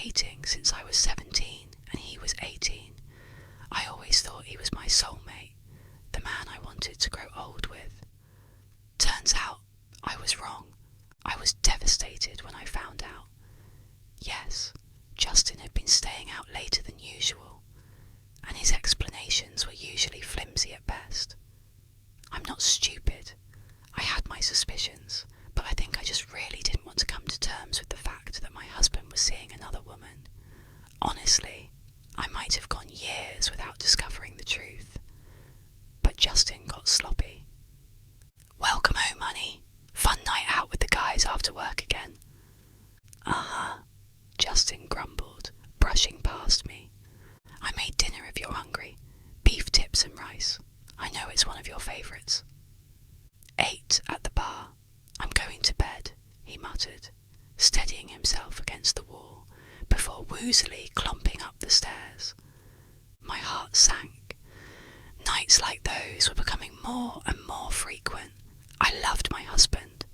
dating since I was 17 and he was 18. I always thought he was my soulmate, the man I wanted to grow old with. Turns out I was wrong. I was devastated when I found out. Yes, Justin had been staying out later than usual, and his explanations were usually flimsy at best. I'm not stupid. I had my suspicions, but I think I just really didn't want to come to terms with the fact that my husband was seeing another woman. Honestly, I might have gone years without discovering the truth. But Justin got sloppy. "Welcome home, honey. Fun night out with the guys after work again." "Uh-huh," Justin grumbled, brushing past me. "I made dinner if you're hungry. Beef tips and rice. I know it's one of your favourites." "Ate at the bar. I'm going to bed," he muttered, steadying himself against the wall before woozily clomping up the stairs. My heart sank. Nights like those were becoming more and more frequent. I loved my husband.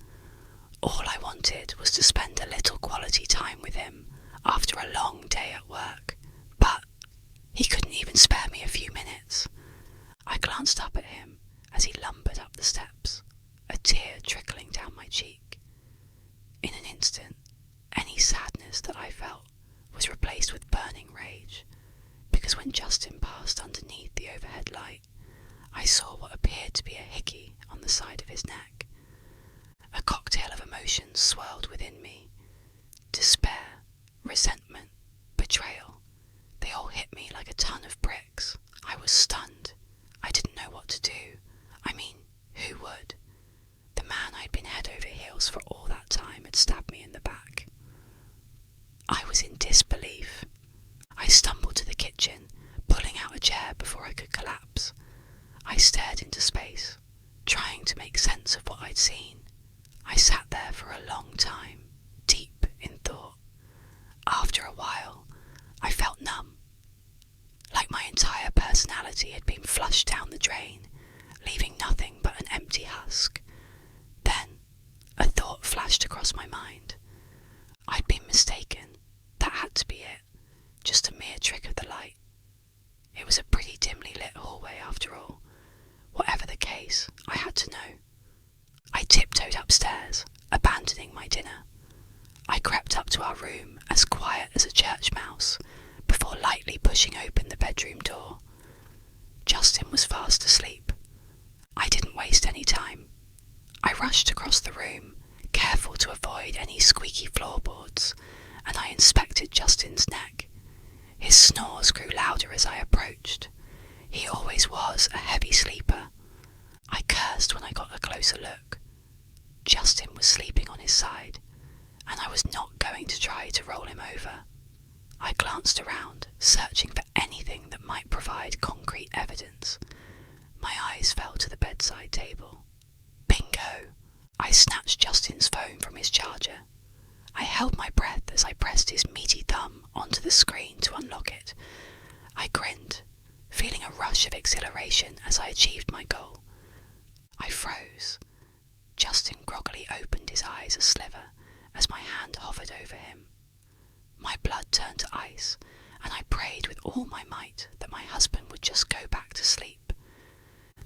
All I wanted was to spend a little quality time with him after a long day at work, but he couldn't even spare me a few minutes. I glanced up at him as he lumbered up the steps, a tear trickling down my cheek. In an instant, any sadness that I felt was replaced with burning rage, because when Justin passed underneath the overhead light, I saw what appeared to be a hickey on the side of his neck. A cocktail of emotions swirled within me. Despair, resentment, betrayal. They all hit me like a ton of bricks. I was stunned. I didn't know what to do. I mean, who would? The man I'd been head over heels for all that time had stabbed me in the back. I was in disbelief. I stumbled to the kitchen, pulling out a chair before I could collapse. I stared into space, trying to make sense of what I'd seen. I sat there for a long time, deep in thought. After a while, I felt numb, like my entire personality had been flushed down the drain, leaving nothing but an empty husk. Then, a thought flashed across my mind. I'd been mistaken. That had to be it. Just a mere trick of the light. It was a pretty dimly lit hallway after all. Whatever the case, I had to know. I tiptoed upstairs, abandoning my dinner. I crept up to our room, as quiet as a church mouse, before lightly pushing open the bedroom door. Justin was fast asleep. I didn't waste any time. I rushed across the room, careful to avoid any squeaky floorboards, and I inspected Justin's neck. His snores grew louder as I approached. He always was a heavy sleeper. I cursed when I got a closer look. Justin was sleeping on his side, and I was not going to try to roll him over. I glanced around, searching for anything that might provide concrete evidence. My eyes fell to the bedside table. Bingo! I snatched Justin's phone from his charger. I held my breath as I pressed his meaty thumb onto the screen to unlock it. I grinned, feeling a rush of exhilaration as I achieved my goal. I froze. Justin groggily opened his eyes a sliver as my hand hovered over him. My blood turned to ice, and I prayed with all my might that my husband would just go back to sleep.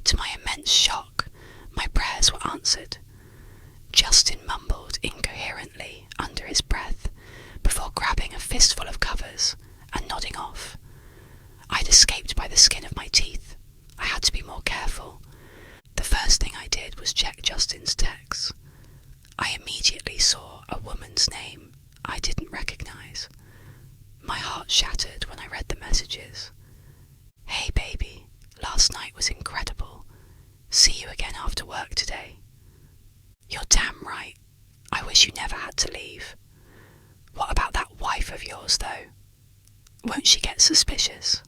To my immense shock, my prayers were answered. Justin mumbled incoherently under his breath before grabbing a fistful of covers and nodding off. I'd escaped by the skin of my teeth. I had to be more careful. The first thing I did was check Justin's texts. I immediately saw a woman's name I didn't recognise. My heart shattered when I read the messages. "Hey baby, last night was incredible. See you again after work today. You're damn right. I wish you never had to leave. What about that wife of yours though? Won't she get suspicious?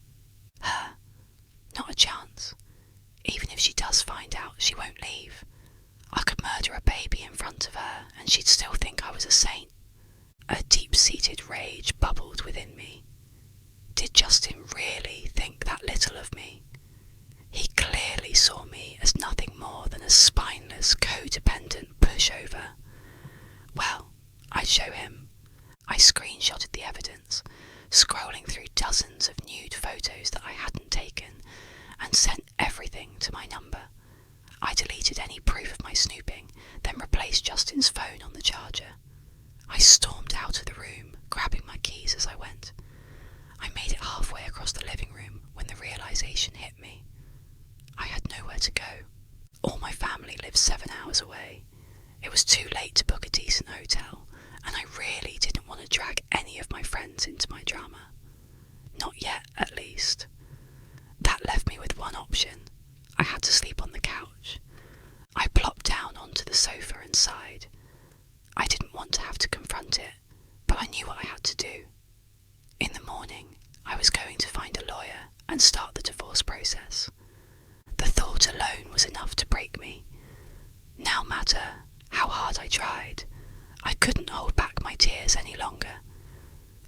Her? Not a chance. Even if she does find out, she won't leave. I could murder a baby in front of her and she'd still think I was a saint." A deep-seated rage bubbled within me. Did Justin really think that little of me? He clearly saw me as nothing more than a spineless, codependent pushover. Well, I'd show him. I screenshot screenshotted the evidence, scrolling through dozens of nude photos that I hadn't taken, and sent everything to my number. I deleted any proof of my snooping, then replaced Justin's phone on the charger. I stormed out of the room, grabbing my keys as I went. I made it halfway across the living room when the realisation hit me. I had nowhere to go. All my family lived 7 hours away. It was too late to book a decent hotel, and I really didn't want to drag any of my friends into my drama. Not yet, at least. That left me with one option. I had to sleep on the couch. I plopped down onto the sofa and sighed. I didn't want to have to confront it, but I knew what I had to do. In the morning, I was going to find a lawyer and start the divorce process. The thought alone was enough to break me. No matter how hard I tried, I couldn't hold back my tears any longer.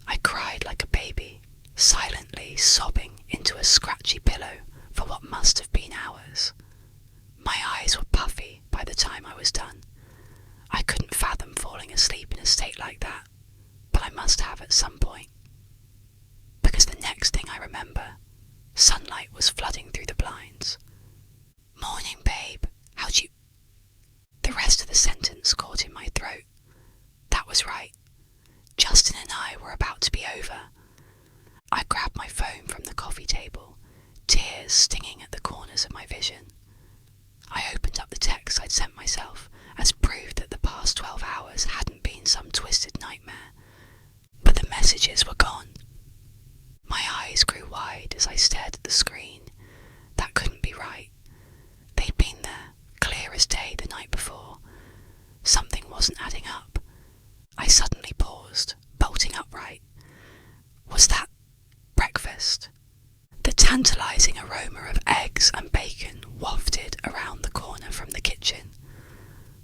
I cried like a baby, silently sobbing into a scratchy pillow for what must have been hours. My eyes were puffy by the time I was done. I couldn't fathom falling asleep in a state like that, but I must have at some point. Because the next thing I remember, sunlight was flooding through the blinds. "Morning, babe. How'd you—" The rest of the sentence caught in my throat. That was right. Justin and I were about to be over. I grabbed my phone from the coffee table, tears stinging at the corners of my vision. I opened up the text I'd sent myself as proof that the past 12 hours hadn't been some twisted nightmare. But the messages were gone. My eyes grew wide as I stared at the screen. That couldn't be right. They'd been there, clear as day the night before. Something wasn't adding up. I suddenly paused, bolting upright. Was that breakfast? The tantalising aroma of eggs and bacon wafted around the corner from the kitchen.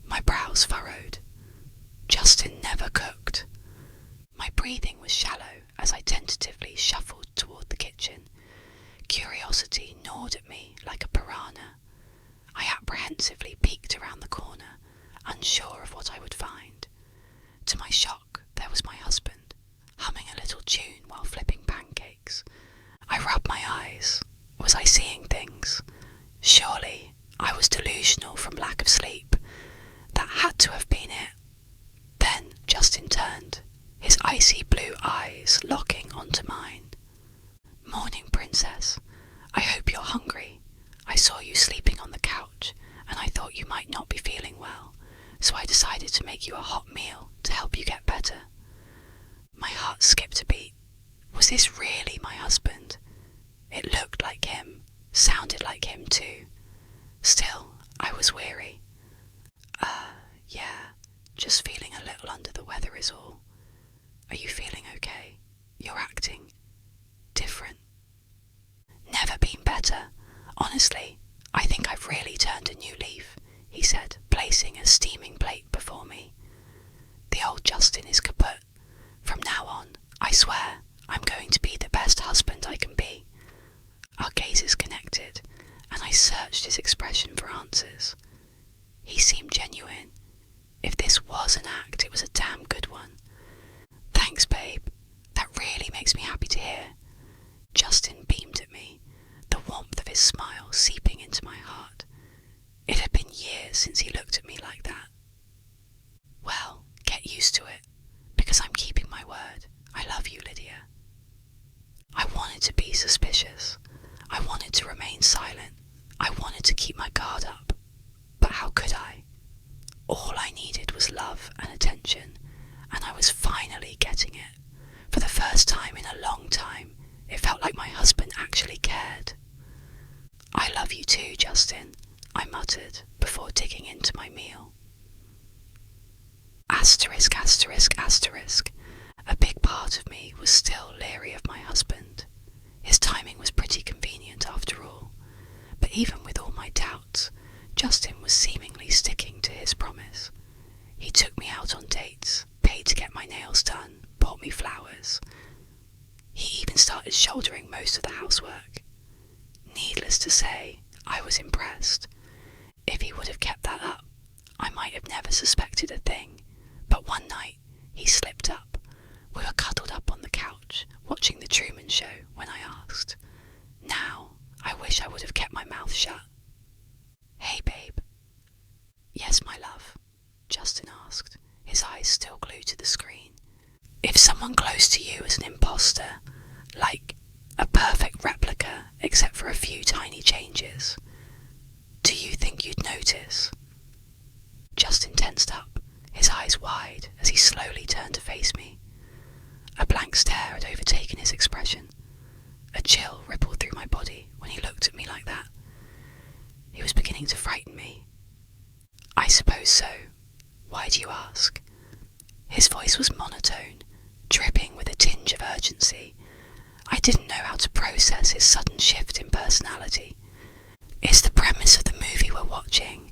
My brows furrowed. Justin never cooked. My breathing was shallow as I tentatively shuffled toward the kitchen. Curiosity gnawed at me like a piranha. I apprehensively peeked around the corner, unsure of what I would find. To my shock, there was my husband, humming a little tune while flipping pancakes. I rubbed my eyes. Was I seeing things? Surely I was delusional from lack of sleep. That had to have been it. Then Justin turned, his icy blue eyes locking onto mine. "Morning, princess. I hope you're hungry. I saw you sleeping on the couch, and I thought you might not be feeling well, so I decided to make you a hot meal to help you get better." My heart skipped a beat. Was this really my husband? It looked like him, sounded like him too. Still, I was weary. Yeah, just feeling a little under the weather is all. Are you feeling okay? You're acting different." "Never been better. Honestly, I think I've really turned a new leaf," he said, placing a steaming plate before me. "The old Justin is kaput. From now on, I swear, I'm going to be the best husband I can be." Our gazes connected, and I searched his expression for answers. He seemed genuine. If this was an act, it was a damn good one. "Thanks, babe. That really makes me happy to hear." Justin beamed at me, the warmth of his smile seeping into my heart. It had been years since he looked at me like that. "Well, get used to it, because I'm keeping my word. I love you, Lydia." I wanted to be suspicious. I wanted to remain silent. I wanted to keep my guard up. But how could I? All I needed was love and attention, and I was finally getting it. For the first time in a long time, it felt like my husband actually cared. "I love you too, Justin," I muttered before digging into my meal. Asterisk, asterisk, asterisk. A big part of me was still leery of my husband. His timing was pretty convenient after all. But even with all my doubts, Justin was seemingly sticking to his promise. He took me out on dates, paid to get my nails done, bought me flowers. He even started shouldering most of the housework. Needless to say, I was impressed. If he would have kept that up, I might have never suspected a thing. But one night, he slipped up. We were cuddled glued to the screen. If someone close to you is an imposter, like a perfect replica except for a few tiny changes, do you think you'd notice? Justin tensed up, his eyes wide as he slowly turned to face me. A blank stare had overtaken his expression. A chill rippled through my body when he looked at me like that. He was beginning to frighten me. I suppose so. Why do you ask? His voice was monotone, dripping with a tinge of urgency. I didn't know how to process his sudden shift in personality. It's the premise of the movie we're watching.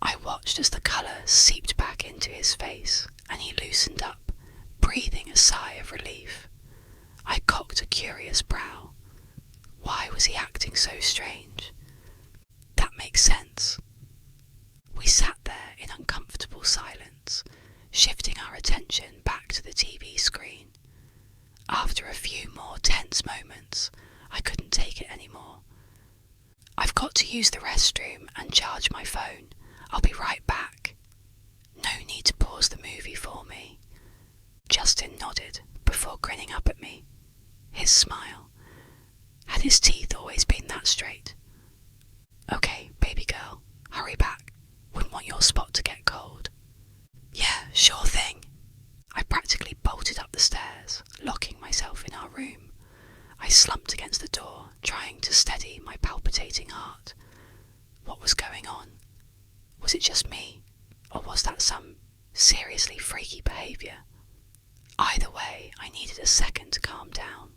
I watched as the colour seeped back into his face and he loosened up, breathing a sigh of relief. I cocked a curious brow. Why was he acting so strange? That makes sense. We sat there in uncomfortable silence, shifting our attention back to the TV screen. After a few more tense moments, I couldn't take it anymore. I've got to use the restroom and charge my phone. I'll be right back. No need to pause the movie for me. Justin nodded before grinning up at me. His smile. Had his teeth always been that straight? Okay, baby girl, hurry back. Wouldn't want your spot to get cold. Yeah, sure thing. I practically bolted up the stairs, locking myself in our room. I slumped against the door, trying to steady my palpitating heart. What was going on? Was it just me, or was that some seriously freaky behaviour? Either way, I needed a second to calm down.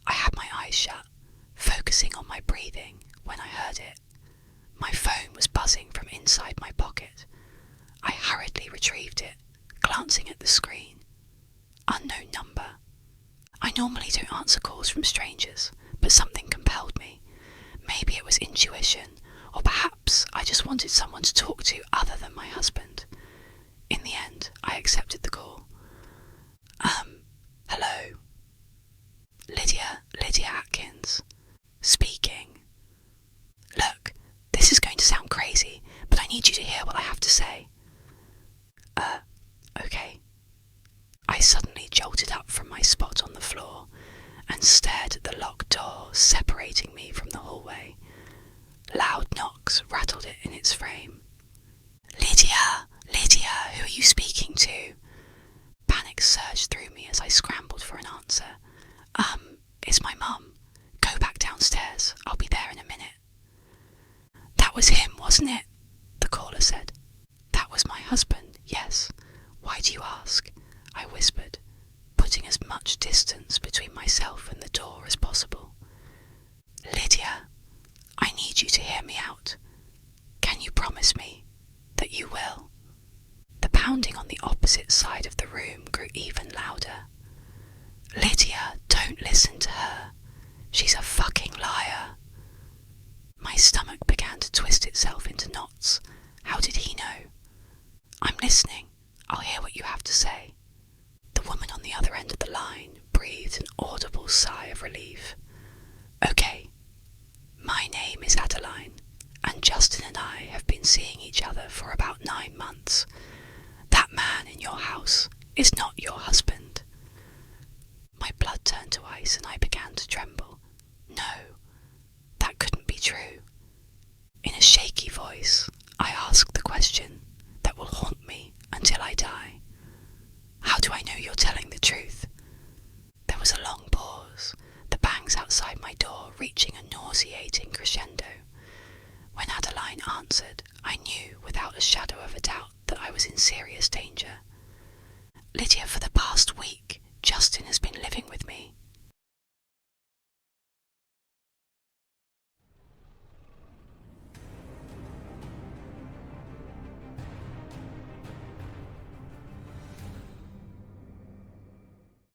I had my eyes shut, focusing on my breathing when I heard it. My phone was buzzing from inside my pocket. I hurriedly retrieved it, glancing at the screen. Unknown number. I normally don't answer calls from strangers, but something compelled me. Maybe it was intuition, or perhaps I just wanted someone to talk to other than my husband. In the end, I accepted the call. Hello. Lydia Atkins. Speaking. Look, this is going to sound crazy, but I need you to hear what I have to say. Okay. I suddenly jolted up from my spot on the floor and stared at the locked door separating me from the hallway. Loud knocks rattled it in its frame. Lydia, who are you speaking to? Panic surged through me as I scrambled for an answer. It's my mum. Go back downstairs. I'll be there in a minute. That was him, wasn't it? The caller said. That was my husband, yes. Why do you ask? I whispered, putting as much distance between myself and the door as possible. Lydia, I need you to hear me out. Can you promise me that you will? The pounding on the opposite side of the room grew even louder. Lydia, don't listen to her. She's a fucking liar. My stomach began to twist itself into knots. How did he know? I'm listening. I'll hear what you have to say. The woman on the other end of the line breathed an audible sigh of relief. Okay, my name is Adeline, and Justin and I have been seeing each other for about 9 months. That man in your house is not your husband. My blood turned to ice and I began to tremble. No, that couldn't be true. In a shaky voice, I asked the question that will haunt me until I die. How do I know you're telling the truth? There was a long pause, the bangs outside my door reaching a nauseating crescendo. When Adeline answered, I knew without a shadow of a doubt that I was in serious danger. Lydia, for the past week, Justin has been living with me.